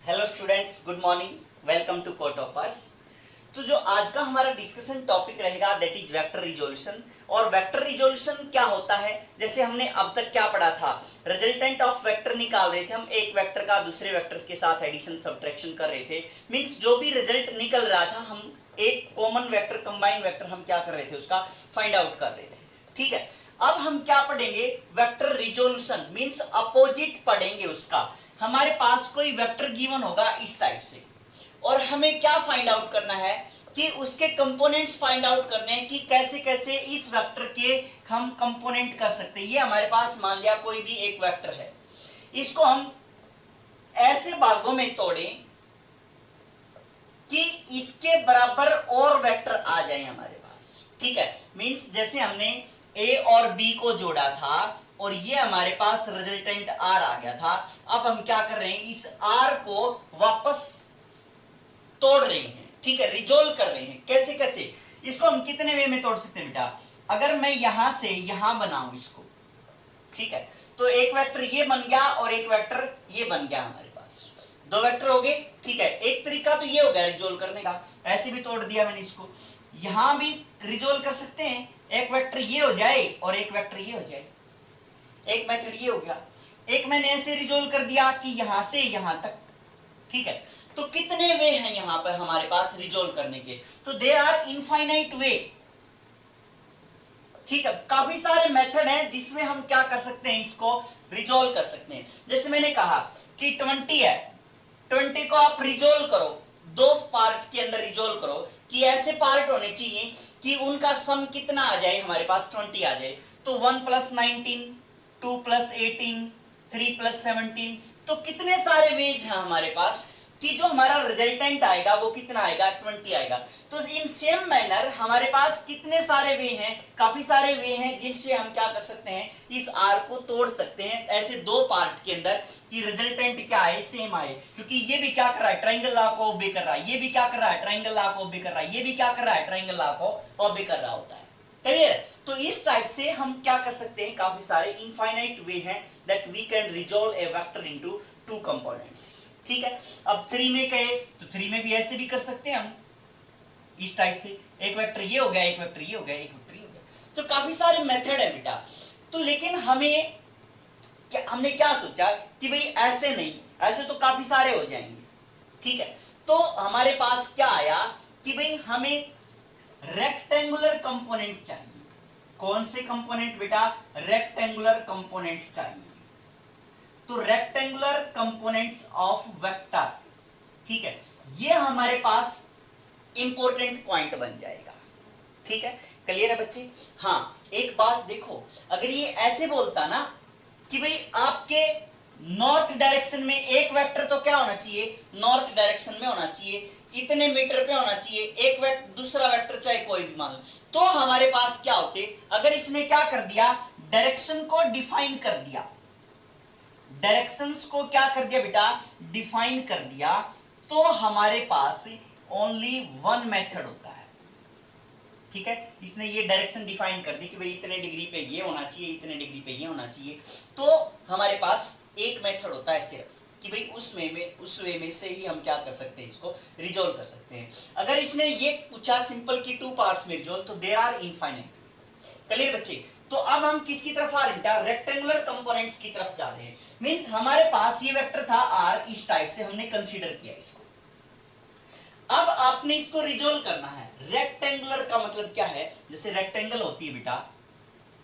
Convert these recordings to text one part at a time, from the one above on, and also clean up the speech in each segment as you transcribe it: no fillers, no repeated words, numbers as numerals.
Hello students, good morning, welcome to कोटोपस। तो जो आज का हमारा डिस्कशन टॉपिक रहेगा दैट इज वेक्टर रिजोल्यूशन। और वेक्टर रिजोल्यूशन क्या होता है, जैसे हमने अब तक क्या पढ़ा था, रिजल्टेंट ऑफ वेक्टर निकाल रहे थे हम, एक वेक्टर का दूसरे वेक्टर के साथ एडिशन सब्ट्रैक्शन कर रहे थे। मींस जो भी रिजल्ट निकल रहा था हम एक कॉमन वेक्टर, कंबाइंड वेक्टर हम क्या कर रहे थे, उसका फाइंड आउट कर रहे थे। ठीक है, अब हम क्या पढ़ेंगे, वेक्टर रिजोल्यूशन मींस अपोजिट पढ़ेंगे उसका। हमारे पास कोई वेक्टर गिवन होगा इस टाइप से, और हमें क्या फाइंड आउट करना है कि उसके कंपोनेंट्स फाइंड आउट करने हैं कि कैसे कैसे इस वेक्टर के हम कंपोनेंट कर सकते हैं। ये हमारे पास मान लिया कोई भी एक वेक्टर है, इसको हम ऐसे भागों में तोड़ें कि इसके बराबर और वेक्टर आ जाए हमारे पास। ठीक है, मींस जैसे हमने ए और बी को जोड़ा था और ये हमारे पास रिजल्टेंट आर आ गया था। अब हम क्या कर रहे हैं, इस आर को वापस तोड़ रहे हैं। ठीक है, रिजोल्व कर रहे हैं। कैसे कैसे, इसको हम कितने वे में तोड़ सकते हैं बेटा, अगर मैं यहां से यहां बनाऊं इसको, ठीक है, तो एक वेक्टर ये बन गया और एक वेक्टर ये बन गया, हमारे पास दो वेक्टर हो गए। ठीक है, एक तरीका तो ये हो गया रिजोल्व करने का, ऐसे भी तोड़ दिया मैंने इसको। यहां भी रिजोल्व कर सकते हैं, एक वेक्टर ये हो जाए और एक वेक्टर ये हो जाए, एक मेथड ये हो गया। एक मैंने ऐसे रिजोल्व कर दिया कि यहां से यहां तक। ठीक है, तो कितने वे हैं यहां पर हमारे पास रिजोल्व करने के, तो देयर आर इनफाइनाइट वे। ठीक है, काफी सारे मेथड हैं जिसमें हम क्या कर सकते हैं, इसको रिजोल्व कर सकते हैं। जैसे मैंने कहा कि 20 है, 20 को आप रिजोल्व करो, दो पार्ट के अंदर रिजोल्व करो कि ऐसे पार्ट होने चाहिए कि उनका सम कितना आ जाए, हमारे पास 20 आ जाए। तो 1 + 19, 2 + 18, 3 + 17, तो कितने सारे वेज हैं हमारे पास कि जो हमारा रिजल्टेंट आएगा वो कितना आएगा, 20 आएगा। तो इन सेम मैनर हमारे पास कितने सारे वे हैं, काफी सारे वे हैं जिनसे हम क्या कर सकते हैं, इस आर को तोड़ सकते हैं ऐसे दो पार्ट के अंदर कि रिजल्टेंट क्या आए, सेम आए। क्योंकि ये भी क्या कर रहा है, ट्रायंगल लॉ को ओबे कर रहा है, ये भी क्या कर रहा है, ट्रायंगल लॉ को ओबे कर रहा है, ये भी क्या कर रहा है, ट्रायंगल लॉ को ओबे कर रहा होता है। क्लियर? तो इस टाइप से हम क्या कर सकते हैं, काफी सारे इनफाइनाइट वे हैं that we can resolve a vector into two components. ठीक है, अब 3 में कहे तो 3 में भी ऐसे भी कर सकते हैं हम, इस टाइप से एक वेक्टर ये हो गया, एक वेक्टर ये हो गया, एक वेक्टर ये हो गया। तो काफी सारे मेथड है बेटा। तो लेकिन हमने क्या सोचा कि भाई ऐसे नहीं, ऐसे तो काफी सारे हो जाएंगे। ठीक है, तो हमारे पास क्या आया कि भाई हमें रेक्टेंगुलर कंपोनेंट चाहिए। कौन से कंपोनेंट बेटा, रेक्टेंगुलर कंपोनेंट्स चाहिए। तो रेक्टेंगुलर कंपोनेंट्स ऑफ वेक्टर, ठीक है, ये हमारे पास इंपॉर्टेंट पॉइंट बन जाएगा। ठीक है, क्लियर है बच्चे? हाँ, एक बात देखो, अगर ये ऐसे बोलता ना कि भाई आपके नॉर्थ डायरेक्शन में एक वेक्टर तो क्या होना चाहिए, नॉर्थ डायरेक्शन में होना चाहिए, इतने मीटर पे होना चाहिए, एक वेक्टर दूसरा वेक्टर चाहे कोई भी मान लो, तो हमारे पास क्या होते, अगर इसने क्या कर दिया, डायरेक्शन को डिफाइन कर दिया, डायरेक्शंस को क्या कर दिया बेटा, डिफाइन कर दिया, तो हमारे पास ओनली वन मेथड होता है। ठीक है, इसने ये डायरेक्शन डिफाइन कर दी कि भाई इतने डिग्री पे ये होना चाहिए, इतने डिग्री पे ये होना चाहिए, तो हमारे पास एक मेथड होता है सिर्फ कि भाई उस वे में से ही हम क्या कर सकते हैं, इसको रिजोल्व कर सकते हैं। अगर इसने ये पूछा सिंपल की टू पार्ट्स में रिजोल्व, तो देयर आर इनफाइनाइट। क्लियर बच्चे? तो अब हम किसकी तरफ आ रहे हैं, रेक्टेंगुलर कंपोनेंट्स की तरफ जा रहे हैं। मींस हमारे पास ये वेक्टर था आर, इस टाइप से हमने कंसीडर किया इसको। अब आपने इसको रिजोल्व करना है। रेक्टेंगुलर का मतलब क्या है, जैसे रेक्टेंगल होती है बेटा,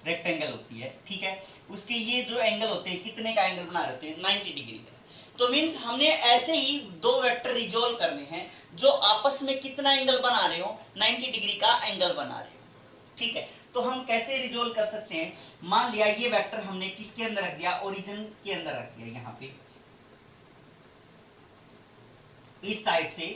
रेक्टेंगल होती है, ठीक है, उसके ये जो एंगल होते हैं, कितने का एंगल बना रहे होते हैं, 90 डिग्री का। तो मींस हमने ऐसे ही दो वेक्टर रिजोल्व करने हैं जो आपस में कितना एंगल बना रहे हो, 90 डिग्री का एंगल बना रहे हो। ठीक है, तो हम कैसे रिजोल्व कर सकते हैं, मान लिया ये वेक्टर हमने किसके अंदर रख दिया, ओरिजिन के अंदर रख दिया, यहां पे इस टाइप से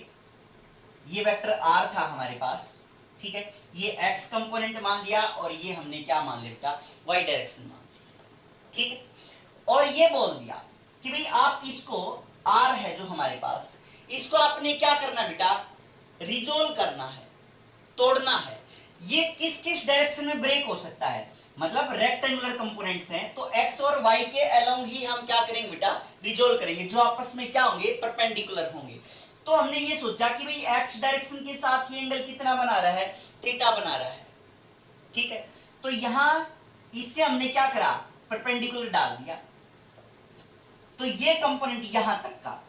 ये वेक्टर r था हमारे पास। ठीक है, ये x कंपोनेंट मान लिया और ये हमने क्या मान लिया, y डायरेक्शन मान लिया। ठीक है, और ये बोल दिया कि भाई आप इसको r है जो हमारे पास, इसको आपने क्या करना बेटा, रिजोल्व करना है, तोड़ना है। ये किस किस डायरेक्शन में ब्रेक हो सकता है, मतलब रेक्टेंगुलर कंपोनेंट्स हैं तो एक्स और वाई के अलोंग ही हम क्या करेंगे बेटा, रिजोल्व करेंगे, जो आपस में क्या होंगे, परपेंडिकुलर होंगे। तो हमने ये सोचा कि भाई एक्स डायरेक्शन के साथ ये एंगल कितना बना रहा है, थीटा बना रहा है, ठीक है। तो यहां इससे हमने क्या करा, परपेंडिकुलर डाल दिया, तो ये कंपोनेंट यहां तक का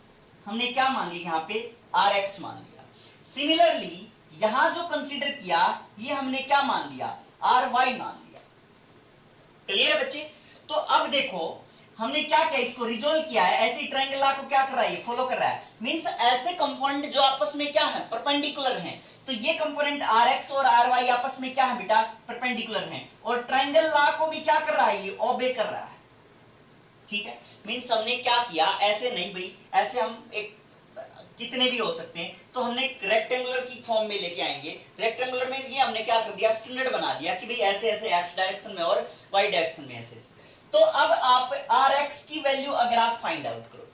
हमने क्या मान लिया, यहां पे आर एक्स मान लिया। सिमिलरली यहां जो कंसीडर किया ये हमने क्या मान लिया, आर वाई मान लिया। क्लियर है बच्चे। तो अब देखो हमने क्या किया, इसको रिजोल्व किया है, ऐसे ट्रायंगल लॉ को क्या कर रहा है, ये फॉलो कर रहा है। मींस ऐसे कंपोनेंट जो आपस में क्या है, परपेंडिकुलर हैं, तो ये कंपोनेंट आर एक्स और आर वाई आपस में क्या है बेटा, परपेंडिकुलर हैं, और ट्रायंगल लॉ को भी क्या कर रहा है, ये ओबे कर रहा है, ठीक है। मींस हमने क्या किया, ऐसे नहीं भाई, ऐसे हम एक कितने भी हो सकते हैं, तो हमने रेक्टेंगुलर की फॉर्म में लेके आएंगे। रेक्टेंगुलर में ये हमने क्या कर दिया, स्टैंडर्ड बना दिया कि भाई ऐसे ऐसे एक्स डायरेक्शन में और वाई डायरेक्शन में ऐसे ऐसे। तो अब आप आर एक्स की वैल्यू अगर आप फाइंड आउट करो,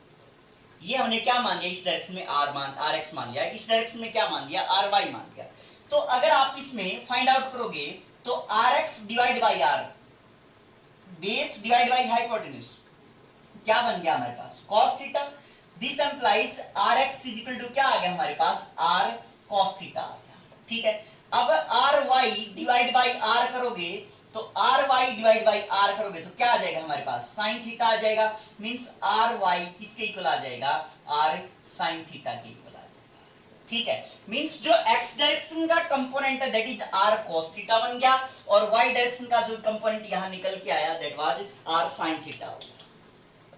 ये हमने क्या मान लिया, इस डायरेक्शन में आर एक्स मान लिया, इस डायरेक्शन में क्या मान लिया, आर वाई मान लिया। तो अगर आप इसमें फाइंड आउट करोगे तो are x divide by r, base divide by hypotenuse, क्या बन गया हमारे पास, cos theta. This implies r x is equal to क्या आ गया हमारे पास, आर cos थीटा आ गया, ठीक है। अब r y divide by r करोगे तो r y divide by r करोगे तो क्या आ जाएगा हमारे पास, साइन थीटा आ जाएगा। मींस आर वाई किसके इक्वल आ जाएगा, आर साइन थीटा के इक्वल आ जाएगा, ठीक है। मींस जो एक्स डायरेक्शन का कंपोनेंट है that is r cos theta बन गया, और वाई डायरेक्शन का जो कंपोनेंट यहां निकल के आया that was r sine theta हो गया।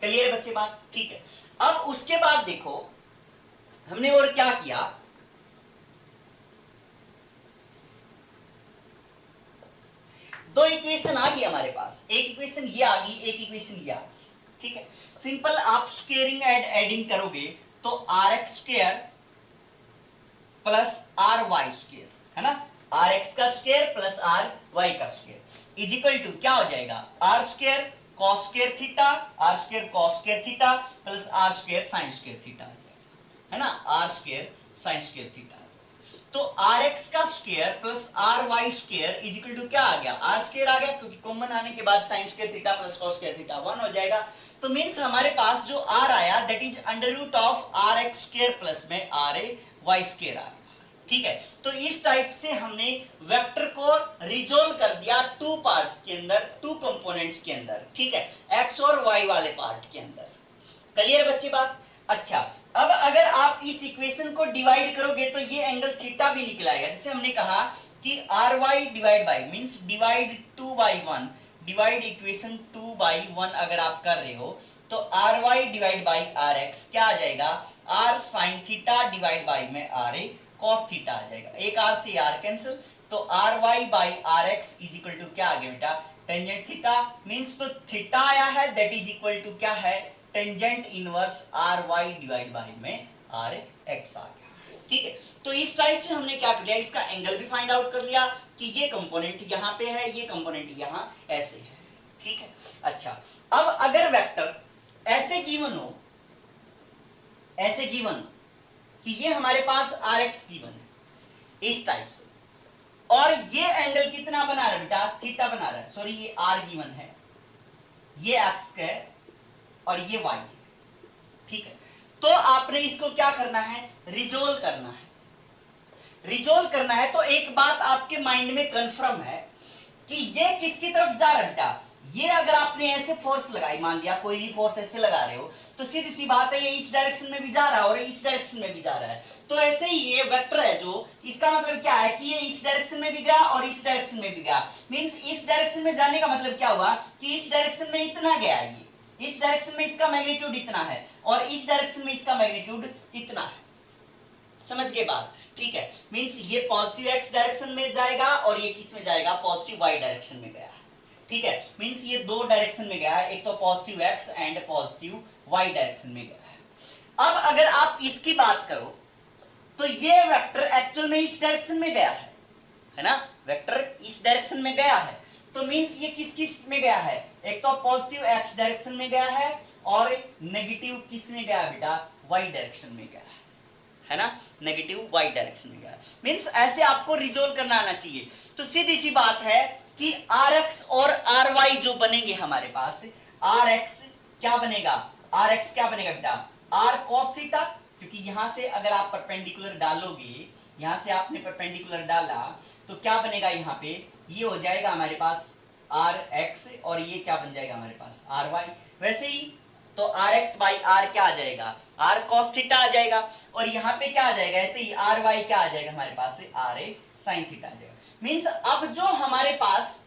क्लियर बच्चे बात, ठीक है। अब उसके बाद देखो हमने और क्या किया, दो इक्वेशन आ गई हमारे पास, एक इक्वेशन ये आ गई, एक इक्वेशन ये आ गई, ठीक है। सिंपल आप स्क्वेयरिंग एंड एडिंग करोगे तो are X square plus R Y square, है ना, आर एक्स का स्क्वेयर प्लस आर वाई का स्क्वेयर इज इक्वल टू क्या हो जाएगा, R square cos square theta, R square cos square theta plus R square sin square theta आ जाएगा, है ना, R square sin square theta आ जाएगा। तो आर एक्स का square plus R Y square is equal to क्या आ गया, आर स्क्वायर आ गया, क्योंकि कॉमन आने के बाद sin square theta plus cos square theta 1 हो जाएगा। तो मींस हमारे पास जो आर आया that is under root of r x square plus में आर ए वाई स्क्वायर आ गया, ठीक है। तो इस टाइप से हमने वेक्टर को रिजोल्व कर दिया टू पार्ट्स के अंदर, टू कंपोनेंट्स के अंदर, ठीक है, एक्स और वाई वाले पार्ट के अंदर। क्लियर बच्चे बात। अच्छा अब अगर आप इस इक्वेशन को डिवाइड करोगे तो ये एंगल थीटा भी निकल आएगा। जैसे हमने कहा कि r y divide by means divide 2/1, divide equation 2/1 अगर आप कर रहे हो तो r y divide by r x क्या आ जाएगा, r sine theta divide by में आर ए cos थीटा आ जाएगा, एक आर से आर कैंसिल, तो r y by r x is equal to क्या आ गया बेटा, टेंजेंट थीटा। मींस तो थीटा आया है दैट इज इक्वल टू क्या है, tangent inverse r y divide by में आर एक्स आ गया, ठीक है। तो इस साइड से हमने क्या कर लिया, इसका एंगल भी फाइंड आउट कर लिया कि ये कंपोनेंट यहां पे है, ये कंपोनेंट यहां ऐसे है, ठीक है। अच्छा अब अगर वेक्टर ऐसे गिवन हो, ऐसे गिवन हो कि ये हमारे पास आर एक्स गिवन है इस टाइप से, और ये एंगल कितना बना रहा है बेटा, थीटा बना रहा है, सॉरी ये आर गिवन है, ये एक्स है और ये वाई है, ठीक है। तो आपने इसको क्या करना है, रिजोल्व करना है। रिजोल्व करना है तो एक बात आपके माइंड में कंफर्म है कि ये किसकी तरफ जा रहा है बेटा, ये अगर आपने ऐसे फोर्स लगाई, मान लिया कोई भी फोर्स ऐसे लगा रहे हो तो सीधी सी बात है ये इस डायरेक्शन में भी जा रहा है और इस डायरेक्शन में भी जा रहा है। तो ऐसे ही ये वेक्टर है जो, इसका मतलब क्या है कि ये इस डायरेक्शन में भी गया और इस डायरेक्शन में भी गया। मींस इस डायरेक्शन में जाने का मतलब क्या हुआ कि इस डायरेक्शन में इतना गया, ये इस डायरेक्शन में इसका मैग्नीट्यूड इतना है और इस डायरेक्शन में इसका मैग्नीट्यूड इतना है। समझ गए बात, ठीक है। मींस ये पॉजिटिव एक्स डायरेक्शन में जाएगा और ये किस में जाएगा, पॉजिटिव वाई डायरेक्शन में गया, ठीक है। मींस ये दो डायरेक्शन में गया है, एक तो positive x and positive y direction में गया है। अब अगर आप इसकी बात करो तो ये वेक्टर एक्चुअल में इस डायरेक्शन में गया है ना, वेक्टर इस डायरेक्शन में गया है, तो मींस ये किस किस में गया है, एक तो पॉजिटिव एक्स डायरेक्शन में गया है और नेगेटिव किस में गया बेटा, वाई डायरेक्शन में गया है ना, नेगेटिव वाई डायरेक्शन में गया। मींस ऐसे आपको रिजोल्व करना आना चाहिए। तो सीधी सी बात है कि आर एक्स और आर वाई जो बनेंगे हमारे पास, आर एक्स क्या बनेगा, आर एक्स क्या बनेगा बेटा, आर कॉस थीटा, क्योंकि यहां से अगर आप परपेंडिकुलर डालोगे, यहां से आपने परपेंडिकुलर डाला तो क्या बनेगा, यहाँ पे ये हो जाएगा हमारे पास आर एक्स और ये क्या बन जाएगा हमारे पास आर वाई। वैसे ही तो आर एक्स बाई आर क्या आ जाएगा, आर कॉस थीटा आ जाएगा, और यहाँ पे क्या आ जाएगा, ऐसे ही आर वाई क्या आ जाएगा हमारे पास से आर ए साइन थीटा आ जाएगा। मींस अब जो हमारे पास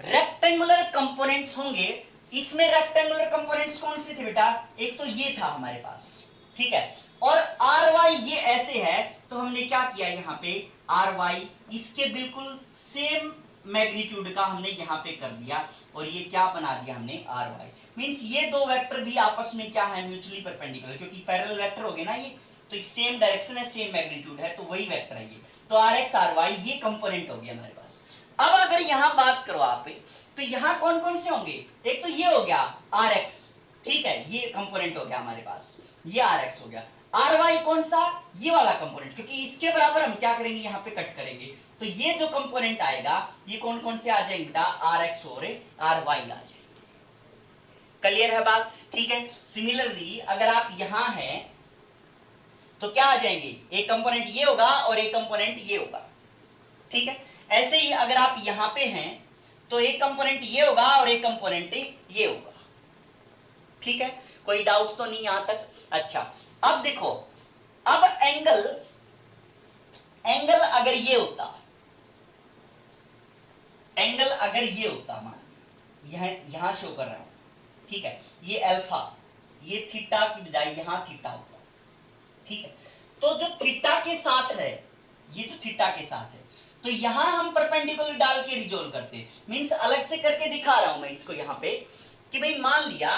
रेक्टेंगुलर कंपोनेंट्स होंगे, इसमें रेक्टेंगुलर कंपोनेंट्स कौन से थे बेटा, एक तो ये था हमारे पास, ठीक है, और आर वाई ये ऐसे है, तो हमने क्या किया यहाँ पे आर वाई इसके बिल्कुल सेम मैग्नीट्यूड का हमने यहाँ पे कर दिया, और ये क्या बना दिया हमने आर वाई। मींस ये दो वेक्टर भी आपस में क्या है, म्यूचुअली परपेंडिकुलर, क्योंकि पैरेलल वेक्टर हो गए ना ये, तो सेम डायरेक्शन है, सेम मैग्नीट्यूड है, तो वही वेक्टर है ये। तो आर एक्स आर वाई ये कंपोनेंट हो गया हमारे पास। अब अगर यहां बात करो आप, तो यहां कौन कौन से होंगे, एक तो ये हो गया आर एक्स, ठीक है, ये कंपोनेंट हो गया हमारे पास, ये आर एक्स हो गया। आर वाई कौन सा, ये वाला कंपोनेंट, क्योंकि इसके बराबर हम क्या करेंगे, यहाँ पे कट करेंगे, तो ये जो कंपोनेंट आएगा ये कौन कौन से आ जाएंगे बेटा, आर एक्स और आर वाई आ जाएंगे। क्लियर है बात, ठीक है। सिमिलरली अगर आप यहां हैं तो क्या आ जाएंगे, एक कंपोनेंट ये होगा और एक कंपोनेंट ये होगा, ठीक है। ऐसे ही अगर आप यहां पे हैं तो एक कंपोनेंट ये होगा और एक कंपोनेंट ये होगा, ठीक है। कोई डाउट तो नहीं यहां तक। अच्छा अब देखो, अब एंगल अगर ये होता, एंगल अगर ये होता, मान यहां शो कर रहा हूं, ठीक है, ये अल्फा, ये थीटा की बजाय यहां थीटा होता, ठीक है। तो जो थीटा के साथ है, ये जो थीटा के साथ है, तो यहां हम परपेंडिकुलर डाल के रिजोल्व करते। मींस अलग से करके दिखा रहा हूं मैं इसको यहां पे, कि भाई मान लिया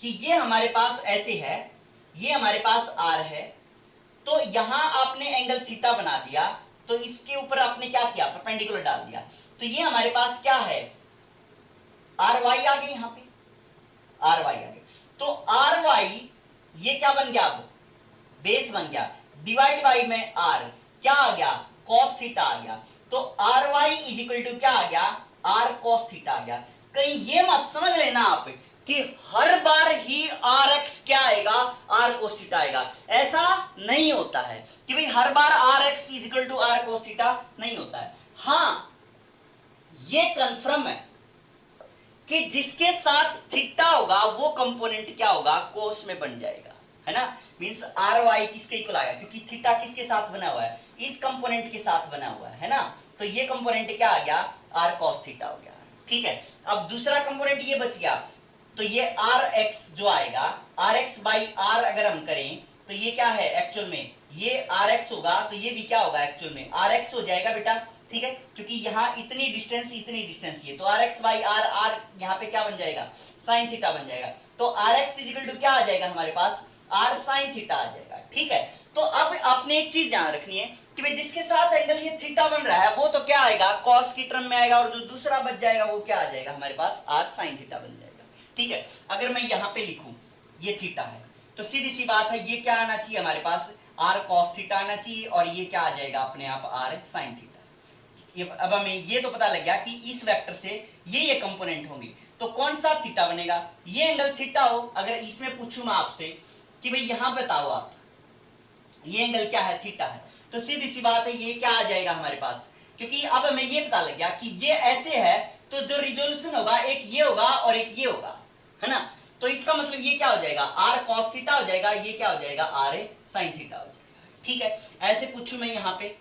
कि ये हमारे पास ऐसे है, ये हमारे पास आर है, तो यहां आपने एंगल थीटा बना दिया, तो इसके ऊपर आपने क्या किया, परपेंडिकुलर डाल दिया, तो ये हमारे पास क्या है, आर वाई आ गए, यहां पे आर वाई आ गए। तो आर वाई ये क्या बन गया, अब बेस बन गया, डिवाइड बाई में आर क्या आ गया, कॉस थीटा आ गया। तो r y is equal to क्या आ गया, आर कॉस थीटा आ गया। कहीं ये मत समझ लेना आप कि हर बार ही आर एक्स क्या आएगा, आर कोस थीटा आएगा, ऐसा नहीं होता है कि भाई हर बार R x is equal to R cos theta, नहीं होता है। हाँ ये कंफर्म है कि जिसके साथ थीटा होगा वो कंपोनेंट क्या होगा, कोस में बन जाएगा, है ना। मींस आर वाई किसके इक्वल आएगा, क्योंकि थीटा किसके साथ बना हुआ है, इस कंपोनेंट के साथ बना हुआ है ना, तो ये कंपोनेंट क्या आ गया, आर कॉस थीटा हो गया, ठीक है। अब दूसरा कंपोनेंट ये बच गया, तो ये आर एक्स जो आएगा, आर एक्स बाई आर अगर हम करें तो ये क्या है एक्चुअल में, ये आर एक्स होगा, तो ये भी क्या होगा एक्चुअल में आर एक्स हो जाएगा बेटा, ठीक है, क्योंकि यहाँ इतनी डिस्टेंस ये, तो are x by r, r यहाँ पे क्या बन जाएगा, साइन थीटा बन जाएगा। तो are x is equal to क्या आ जाएगा हमारे पास, आर साइन थीटा आ जाएगा, ठीक है। तो अब आपने एक चीज ध्यान रखनी है कि भाई जिसके साथ एंगल ये थीटा बन रहा है वो तो क्या आएगा, कॉस की टर्म में आएगा, और जो दूसरा बच जाएगा वो क्या आ जाएगा हमारे पास, आर साइन थीटा बन जाएगा, ठीक है। अगर मैं यहाँ पे लिखूं ये थीटा है, तो सीधी सी बात है ये क्या आना चाहिए हमारे पास, आर कॉस थीटा आना चाहिए, और ये क्या आ जाएगा अपने आप आर साइन थीटा। अब हमें ये तो पता लग गया कि इस वेक्टर से ये कंपोनेंट होंगे, तो कौन सा थीटा बनेगा, ये एंगल थीटा हो। अगर इसमें पूछूं मैं आपसे कि भाई यहां बताओ आप, ये एंगल क्या है, थीटा है, तो सीधी सी बात है ये क्या आ जाएगा हमारे पास, क्योंकि अब हमें ये पता लग गया कि ये ऐसे है, तो जो रिजोल्यूशन होगा एक ये होगा और एक ये होगा, है ना। तो इसका मतलब ये क्या हो जाएगा, आर कॉस थीटा हो जाएगा, ये क्या हो जाएगा, आर साइन थीटा हो जाएगा, ठीक है। ऐसे पूछूं मैं यहाँ पे,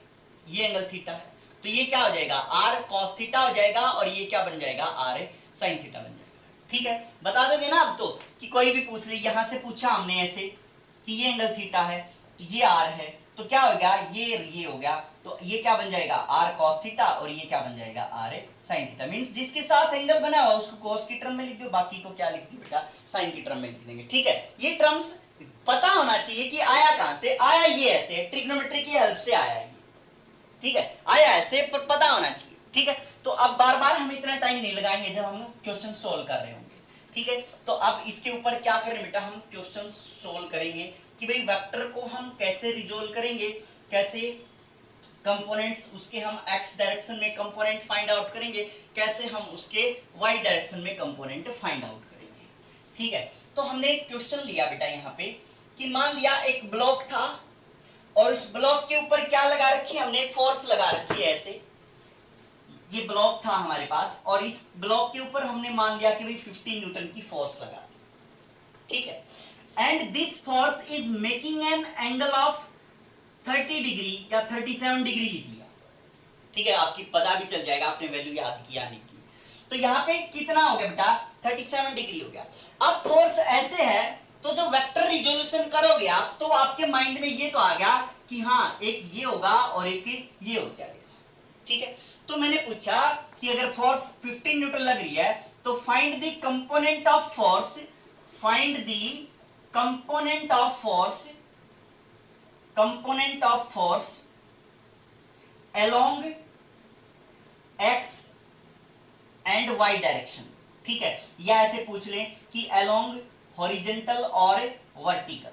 ये एंगल थीटा है, तो ये क्या हो जाएगा, आर कॉस थीटा हो जाएगा, और ये क्या बन जाएगा, आर साइन थीटा बन जाएगा, ठीक है। बता दोगे ना अब तो, कि कोई भी पूछ ले, यहां से पूछा हमने ऐसे कि ये एंगल थीटा है, तो ये आर है, तो क्या हो गया, ये हो गया, तो ये क्या बन जाएगा, आर कॉस थीटा, और ये क्या बन जाएगा, आर साइन थीटा। मींस जिसके साथ एंगल बना हुआ उसको कॉस की टर्म में लिख दो, बाकी को क्या लिख दो बेटा, साइन की टर्म में लिख देंगे, ठीक है। ये टर्म्स पता होना चाहिए कि आया कहां से, आया ये ऐसे, ट्रिग्नोमेट्री की हेल्प से आया ये, ठीक है, आया ऐसे, पर पता होना चाहिए, ठीक है। तो अब बार बार हम इतना टाइम नहीं लगाएंगे जब हम क्वेश्चन सोल्व कर रहे होंगे, ठीक है, तो अब इसके ऊपर क्या करें बेटा, हम क्वेश्चन सोल्व करेंगे कि भाई वेक्टर को हम कैसे रिजोल्व करेंगे, कैसे कंपोनेंट्स उसके हम x डायरेक्शन में कंपोनेंट फाइंड आउट करेंगे, कैसे हम उसके y डायरेक्शन में कंपोनेंट फाइंड आउट करेंगे। ठीक है, तो हमने एक क्वेश्चन लिया बेटा यहाँ पे कि मान लिया एक ब्लॉक था और इस ब्लॉक के ऊपर क्या लगा रखी है हमने, फोर्स लगा रखी है। ऐसे ये ब्लॉक था हमारे पास और इस ब्लॉक के ऊपर हमने मान लिया कि भाई 15 न्यूटन की फोर्स लगा, ठीक है, and this force is making an angle of 30 degree या 37 डिग्री लिख लिया। ठीक है, आपकी पता भी चल जाएगा आपने वैल्यू याद किया नहीं की। तो यहाँ पे कितना हो गया बेटा, 37 डिग्री हो गया। अब फोर्स ऐसे है तो जो वेक्टर रिजोल्यूशन करोगे आप तो आपके माइंड में ये तो आ गया कि हाँ एक ये होगा और एक ये हो जाएगा। ठीक है, तो मैंने पूछा कि अगर फोर्स 15 न्यूटन लग रही है तो find the component of force, find the component of force, component of force along x and y direction. ठीक है, या ऐसे पूछ लें कि अलोंग हॉरिजेंटल और वर्टिकल।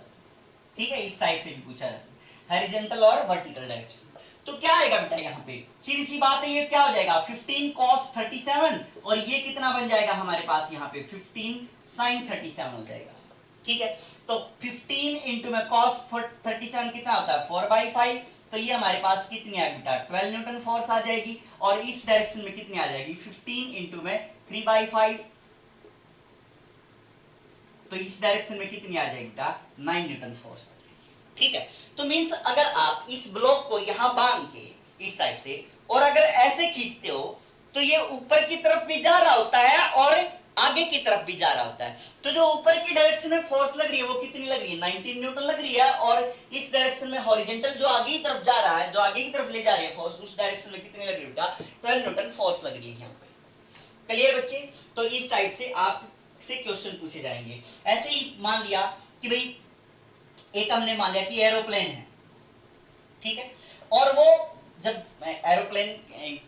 ठीक है, इस टाइप से भी पूछा जा सकता है, हॉरिजेंटल और वर्टिकल डायरेक्शन। तो क्या आएगा बेटा यहाँ पे, सीधी सी बात है, ये क्या हो जाएगा 15 cos 37 और ये कितना बन जाएगा हमारे पास यहाँ पे 15 sin 37 हो जाएगा। ठीक है, तो 15 इंटू में cos 37 कितना होता है 4/5, तो ये हमारे पास कितनी आ बेटा 12 न्यूटन फोर्स आ जाएगी और इस डायरेक्शन में कितनी आ जाएगी 15 इंटू में 3/5, तो इस डायरेक्शन में कितनी आ जाएगी बेटा 9 न्यूटन फोर्स आ जाएगी। ठीक है, तो मींस अगर आप इस ब्लॉक को यहां बांध के इस टाइप से और अगर ऐसे खींचते हो तो ये ऊपर की तरफ भी जा रहा होता है और आगे की तरफ भी जा रहा होता है। तो जो ऊपर की डायरेक्शन में फोर्स लग रही है वो कितनी लग रही है 19 न्यूटन लग रही है और इस डायरेक्शन में हॉरिजॉन्टल जो आगे की तरफ जा रहा है, जो आगे की तरफ ले जा रही है फोर्स, उस डायरेक्शन में कितनी लग रही है बेटा 12 न्यूटन फोर्स लग रही है यहाँ पे। क्लियर बच्चे, तो इस टाइप से आप से क्वेश्चन पूछे जाएंगे। ऐसे ही मान लिया कि भाई एक हमने मान लिया कि एरोप्लेन है, ठीक है, और वो जब एरोप्लेन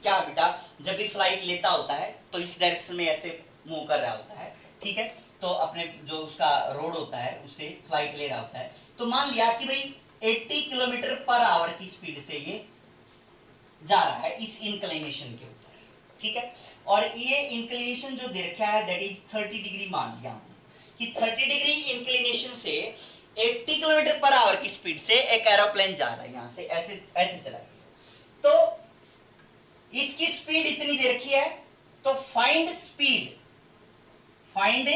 क्या बेटा जब भी फ्लाइट लेता होता है तो इस डायरेक्शन में ऐसे मूव कर रहा होता है। ठीक है, तो अपने जो उसका रोड होता है उससे फ्लाइट ले रहा होता है। तो मान लिया कि भाई 80 किलोमीटर पर आवर की स्पीड से ये जा रहा है इस इंक्लिनेशन के ऊपर। ठीक है, और ये इंक्लिनेशन जो दे रखा है दैट इज 30 डिग्री मान लिया कि 30 डिग्री इंक्लिनेशन से 80 किलोमीटर पर आवर की स्पीड से एक एरोप्लेन जा रहा है यहां से ऐसे ऐसे चला गया। तो इसकी स्पीड इतनी दे रखी है, तो find speed, find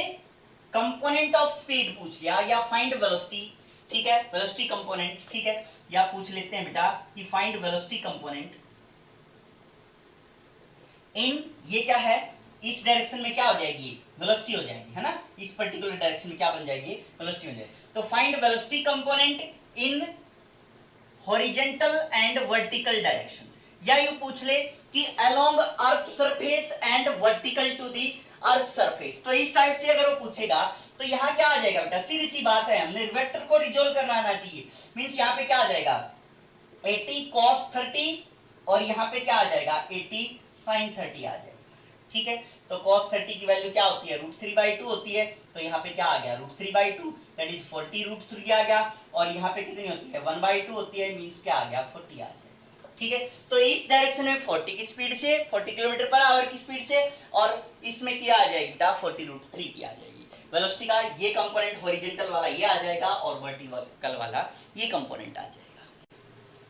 component of speed पूछ लिया या फाइंड वेलोसिटी। ठीक है, वेलोसिटी कंपोनेंट, ठीक है, या पूछ लेते हैं बेटा कि फाइंड वेलोसिटी कंपोनेंट इन, ये क्या है इस डायरेक्शन में क्या हो जाएगी वेलोसिटी हो जाएगी, है ना, इस पर्टिकुलर डायरेक्शन में क्या बन जाएगी वेलोसिटी हो जाएगी। तो find velocity component in horizontal and vertical direction, या यू पूछ ले कि along earth surface and vertical to the earth surface. तो इस टाइप से अगर वो पूछेगा तो यहाँ क्या आ जाएगा बेटा, सीधी सी बात है, हमने वेक्टर को रिजोल्व करना आना चाहिए। मींस यहाँ पे क्या आ जाएगा 80 cos 30 और यहाँ पे क्या आ जाएगा 80 sin 30 आ जाएगा। ठीक है, तो cos 30 की वैल्यू क्या होती है √3/2 होती है, तो यहाँ पे क्या आ गया √3/2 दैट इज 40√3 आ गया, और यहाँ पे कितनी होती है 1/2 होती है, मींस क्या आ गया 40 आ जाएगा। ठीक है, तो इस डायरेक्शन में 40 की स्पीड से 40 किलोमीटर पर आवर की स्पीड से, और इसमें क्या आ जाएगी बेटा 40√3 की आ जाएगी वेलोसिटी का। ये कंपोनेंट हॉरिजॉन्टल वाला ये आ जाएगा और वर्टिकल वाला ये कंपोनेंट आ जाएगा।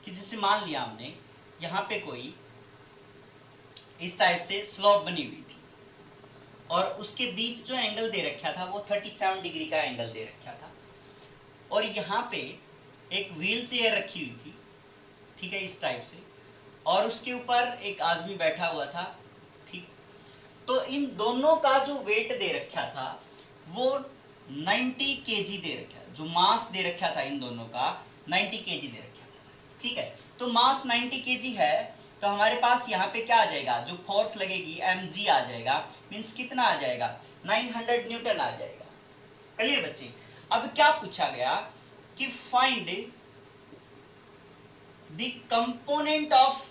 कि जैसे मान लिया हमने यहाँ पे कोई इस टाइप से स्लोप बनी हुई थी और उसके बीच जो एंगल दे रखा था वो 37 डिग्री का एंगल दे रखा था, और यहाँ पे एक व्हील चेयर रखी हुई थी, ठीक है, इस टाइप से, और उसके ऊपर एक आदमी बैठा हुआ था। ठीक, तो इन दोनों का जो वेट दे रखा था वो 90 केजी दे रखा, जो मास दे रखा था इन दोनों का 90 केजी दे रखा था। ठीक है, तो मास 90 केजी है तो हमारे पास यहाँ पे क्या आ जाएगा, जो फोर्स लगेगी mg आ जाएगा, मींस कितना आ जाएगा 900 न्यूटन आ जाएगा। क्लियर बच्चे, अब क्या पूछा गया कि find the component of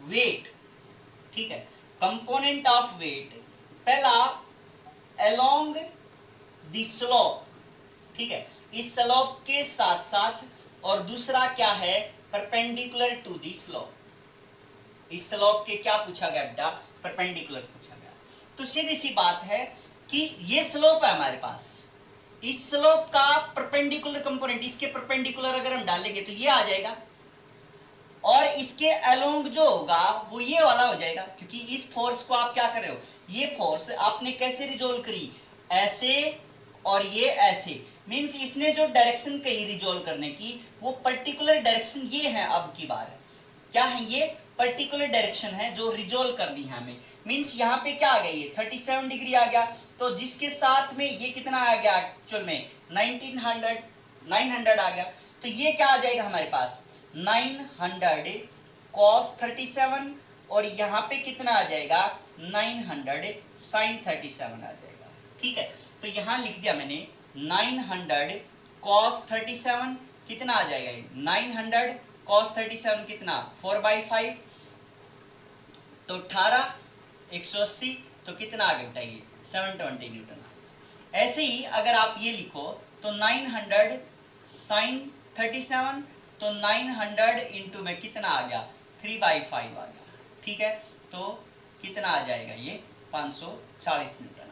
weight. ठीक है, कंपोनेंट ऑफ वेट, पहला अलोंग द स्लोप, ठीक है, इस स्लोप के साथ साथ, और दूसरा क्या है, परपेंडिकुलर टू द स्लोप। इस स्लोप के क्या पूछा गया बेटा, परपेंडिकुलर पूछा गया। तो सीधी सी बात है कि ये स्लोप है हमारे पास, इस स्लोप का परपेंडिकुलर कंपोनेंट, इसके परपेंडिकुलर अगर हम डालेंगे तो ये आ जाएगा, और इसके अलोंग जो होगा वो ये वाला हो जाएगा, क्योंकि इस फोर्स को आप क्या कर रहे हो, ये फोर्स आपने कैसे रिजोल्व करी, ऐसे और ये ऐसे, मींस इसने जो डायरेक्शन कही रिजोल्व करने की वो पर्टिकुलर डायरेक्शन ये है। अब की बार क्या है, ये पर्टिकुलर डायरेक्शन है जो रिजोल्व करनी है हमें। मींस यहाँ पे क्या आ गया, ये 37 डिग्री आ गया, तो जिसके साथ में ये कितना आ गया एक्चुअल में 900 आ गया, तो ये क्या आ जाएगा हमारे पास 900 cos 37, और यहाँ पे कितना आ जाएगा 900 sin 37 आ जाएगा। ठीक है, तो यहाँ लिख दिया मैंने 900 cos 37 कितना आ जाएगा, 900 cos 37 कितना 4/5, तो 18 180, तो कितना आ गया बेटा ये 720 न्यूटन। ऐसे ही अगर आप ये लिखो तो 900 sin 37, तो 900 इंटू में कितना आ गया 3/5 आ गया। ठीक है, तो कितना आ जाएगा ये 540 न्यूटन।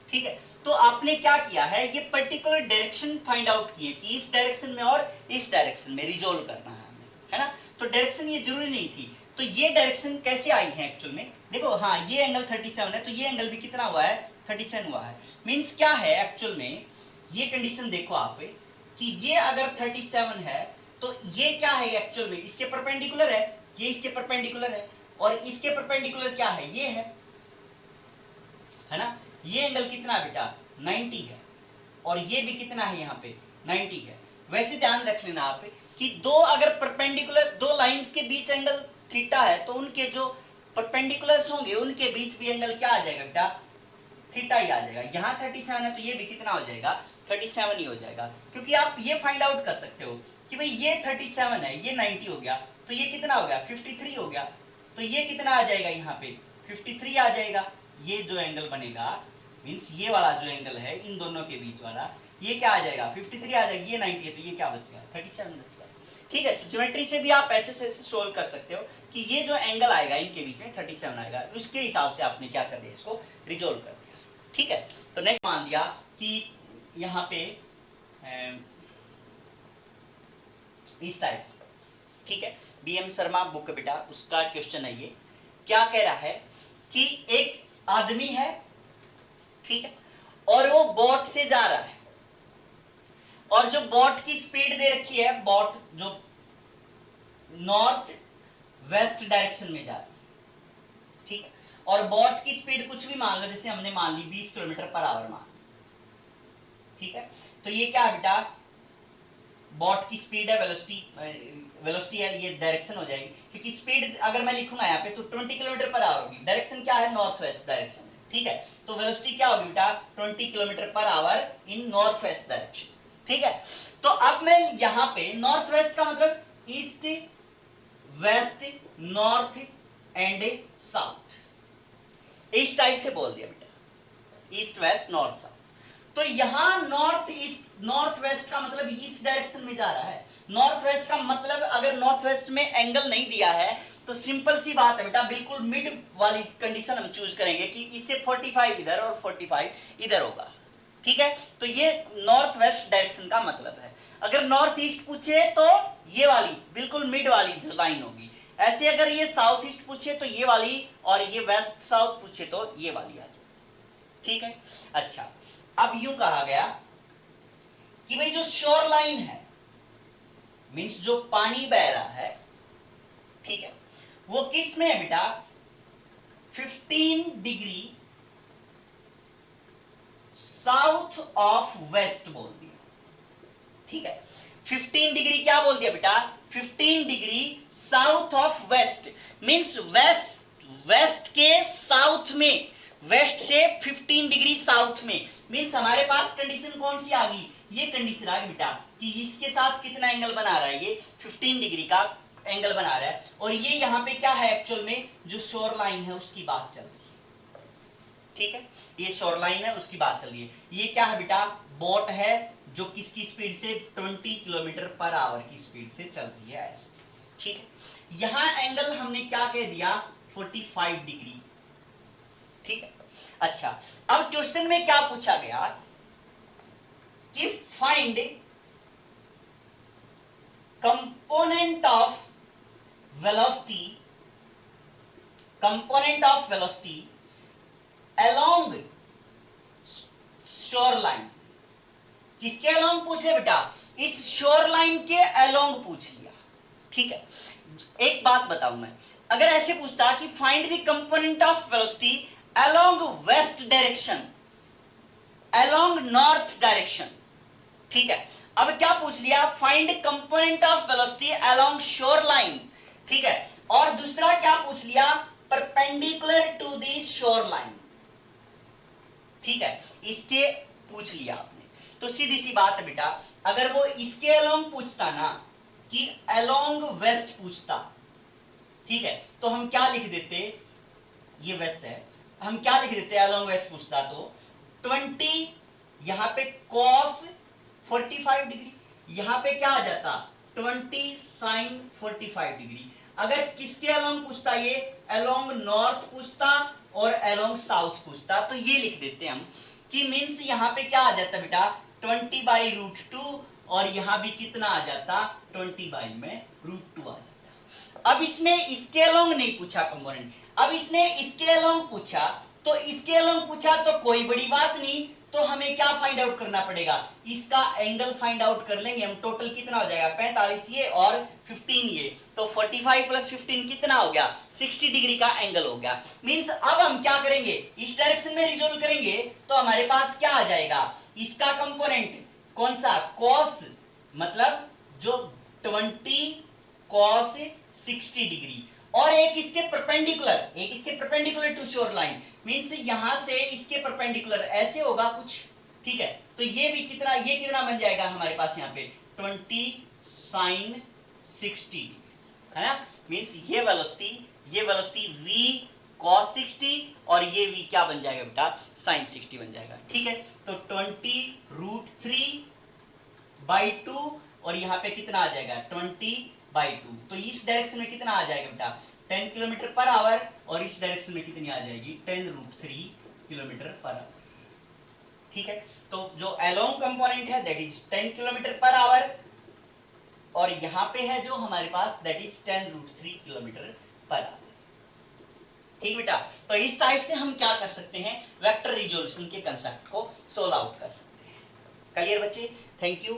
ठीक है, तो आपने क्या किया है, ये पर्टिकुलर डायरेक्शन फाइंड आउट किए कि इस डायरेक्शन में और इस डायरेक्शन में रिजोल्व करना है हमें, है ना। तो डायरेक्शन ये जरूरी नहीं थी, तो ये डायरेक्शन कैसे आई है एक्चुअल में, देखो हाँ ये एंगल 37 है, तो ये एंगल भी कितना हुआ है 37 हुआ है। मींस क्या है एक्चुअल में, ये कंडीशन देखो आप कि ये अगर 37 है तो ये क्या है एक्चुअल में, इसके परपेंडिकुलर है, ये इसके परपेंडिकुलर है, और इसके परपेंडिकुलर क्या है, ये है ना। ये एंगल कितना बेटा 90 है, और ये भी कितना है यहाँ पे 90 है। वैसे ध्यान रख लेना आप कि दो अगर परपेंडिकुलर, दो लाइंस के बीच एंगल थीटा है, तो उनके जो परपेंडिकुलर्स होंगे उनके बीच भी एंगल क्या आ जाएगा बेटा थीटा ही आ जाएगा। यहाँ 37 है तो ये भी कितना हो जाएगा 37 ही हो जाएगा, क्योंकि आप ये फाइंड आउट कर सकते हो कि भाई ये 37 है, ये 90 हो गया, तो ये कितना हो गया 53 हो गया, तो ये कितना आ जाएगा यहाँ पे 53 आ जाएगा। ये जो एंगल बनेगा मींस ये वाला जो एंगल है इन दोनों के बीच वाला, ये क्या आ जाएगा 53 आ जाएगी, ये 90 है, तो ये क्या बच गया 37 बच गया। ठीक है, तो ज्योमेट्री से भी आप ऐसे से सोल्व कर सकते हो कि ये जो एंगल आएगा इनके बीच में 37 आएगा, उसके हिसाब से आपने क्या कर दिया, इसको रिजोल्व कर दिया। ठीक है, तो नेक्स्ट मान लिया कि यहाँ पे इस टाइप से, ठीक है, BM शर्मा बुक बेटा उसका क्वेश्चन है ये, क्या कह रहा है कि एक आदमी है, ठीक है, और वो बोट से जा रहा है, और जो बोट की स्पीड दे रखी है, बोट जो नॉर्थ वेस्ट डायरेक्शन में जा रही है, ठीक है, और बोट की स्पीड कुछ भी मान लो, जैसे हमने मान ली 20 किलोमीटर पर आवर मान, ठीक है, तो ये क्या है बेटा बोट की स्पीड है, वेलोसिटी है, ये डायरेक्शन हो जाएगी, क्योंकि स्पीड अगर मैं लिखूंगा यहाँ पे तो 20 किलोमीटर पर आवर होगी, डायरेक्शन क्या है नॉर्थ वेस्ट डायरेक्शन में, ठीक है, तो वेलोसिटी क्या होगी बेटा 20 kilometre per our in north west direction. ठीक है, तो अब मैं यहाँ पे नॉर्थ वेस्ट का मतलब east west north and south, इस टाइप से बोल दिया बेटा, ईस्ट वेस्ट नॉर्थ साउथ। तो यहां नॉर्थ ईस्ट नॉर्थ वेस्ट का मतलब इस डायरेक्शन में जा रहा है, नॉर्थ वेस्ट का मतलब अगर नॉर्थ वेस्ट में एंगल नहीं दिया है तो सिंपल सी बात है बेटा, बिल्कुल मिड वाली कंडीशन हम चूज करेंगे कि इससे 45 इधर और 45 इधर होगा। ठीक है, तो ये नॉर्थ वेस्ट डायरेक्शन का मतलब है। अगर नॉर्थ ईस्ट पूछे तो ये वाली बिल्कुल मिड वाली लाइन होगी, ऐसे अगर ये साउथ ईस्ट पूछे तो ये वाली, और ये वेस्ट साउथ पूछे तो ये वाली आ जाए। ठीक है, अच्छा अब यूं कहा गया कि भाई जो शोर लाइन है मींस जो पानी बह रहा है, ठीक है, वो किस में है बेटा 15 डिग्री साउथ ऑफ वेस्ट बोल दिया। ठीक है, 15 डिग्री क्या बोल दिया बेटा 15 degree south of west, means west के साउथ में, वेस्ट से 15 डिग्री साउथ में, मींस हमारे पास कंडीशन कौन सी आ गई, ये कंडीशन आ गई बेटा कि इसके साथ कितना एंगल बना रहा है, ये 15 डिग्री का एंगल बना रहा है, और ये यहाँ पे क्या है एक्चुअल में जो शोर लाइन है उसकी बात चल रही है। ठीक है, ये शोरलाइन है, उसकी बात चल रही है। ये क्या है बेटा, बोट है जो किसकी स्पीड से 20 किलोमीटर पर आवर की स्पीड से चल रही है ऐसे, ठीक है। यहां एंगल हमने क्या कह दिया, 45 डिग्री, ठीक है। अच्छा, अब क्वेश्चन में क्या पूछा गया कि find component of velocity along shoreline. किसके अलोंग पूछ लिया बेटा, इस शोरलाइन के अलोंग पूछ लिया, ठीक है। एक बात बताऊं मैं, अगर ऐसे पूछता कि find the component of velocity along west direction, along north direction, ठीक है। अब क्या पूछ लिया, find component of velocity along shoreline, ठीक है। और दूसरा क्या पूछ लिया, परपेंडिकुलर टू द शोरलाइन, ठीक है। इसके पूछ लिया आपने, तो सीधी सी बात है बेटा, अगर वो इसके अलोंग पूछता ना कि अलोंग वेस्ट पूछता, ठीक है, तो हम क्या लिख देते, ये वेस्ट है, हम क्या लिख देते, अलोंग वेस्ट पूछता तो 20 यहां पे cos 45 डिग्री, यहां पे क्या आ जाता 20 sin 45 डिग्री। अगर किसके अलोंग पूछता, ये अलोंग नॉर्थ पूछता और अलोंग साउथ पूछता, तो ये लिख देते हम कि मींस यहां पे क्या आ जाता बेटा 20/√2 और यहां भी कितना आ जाता 20/√2 आ जाता। अब इसने इसके अलोंग नहीं पूछा कंपोनेंट, अब इसने इसके अलोंग पूछा, तो इसके अलोंग पूछा तो कोई बड़ी बात नहीं, तो हमें क्या फाइंड आउट करना पड़ेगा, इसका एंगल फाइंड आउट कर लेंगे हम। टोटल कितना हो जाएगा 45 ये और 15 ये, तो 45 + 15 कितना हो गया 60 डिग्री का एंगल हो गया। मींस अब हम क्या करेंगे, इस डायरेक्शन में रिजोल्व करेंगे तो हमारे पास क्या आ जाएगा, इसका कंपोनेंट कौन सा, cos, मतलब जो 20 cos 60 डिग्री, और एक इसके perpendicular to shore line, means यहां से इसके परपेंडिकुलर ऐसे होगा कुछ, ठीक है। तो ये भी कितना, ये कितना बन जाएगा हमारे पास यहाँ पे 20 sin 60 है ना। मींस ये वेलोसिटी v cos 60 और ये v क्या बन जाएगा बेटा sin 60 बन जाएगा, ठीक है। तो 20√3/2 और यहाँ पे कितना आ जाएगा 20/2, तो इस डायरेक्शन में कितना आ जाएगा बेटा 10 किलोमीटर पर आवर, और इस डायरेक्शन में कितनी आ जाएगी 10√3 किलोमीटर पर आवर, ठीक है। तो जो अलोंग कंपोनेंट है that is 10 kilometre per hour, और यहां पे है जो हमारे पास that is 10√3 kilometre per hour, ठीक बेटा। तो इस टाइप से हम क्या कर सकते हैं, वेक्टर रिजोल्यूशन के कंसेप्ट को सोल्व आउट कर सकते हैं। क्लियर बच्चे, थैंक यू।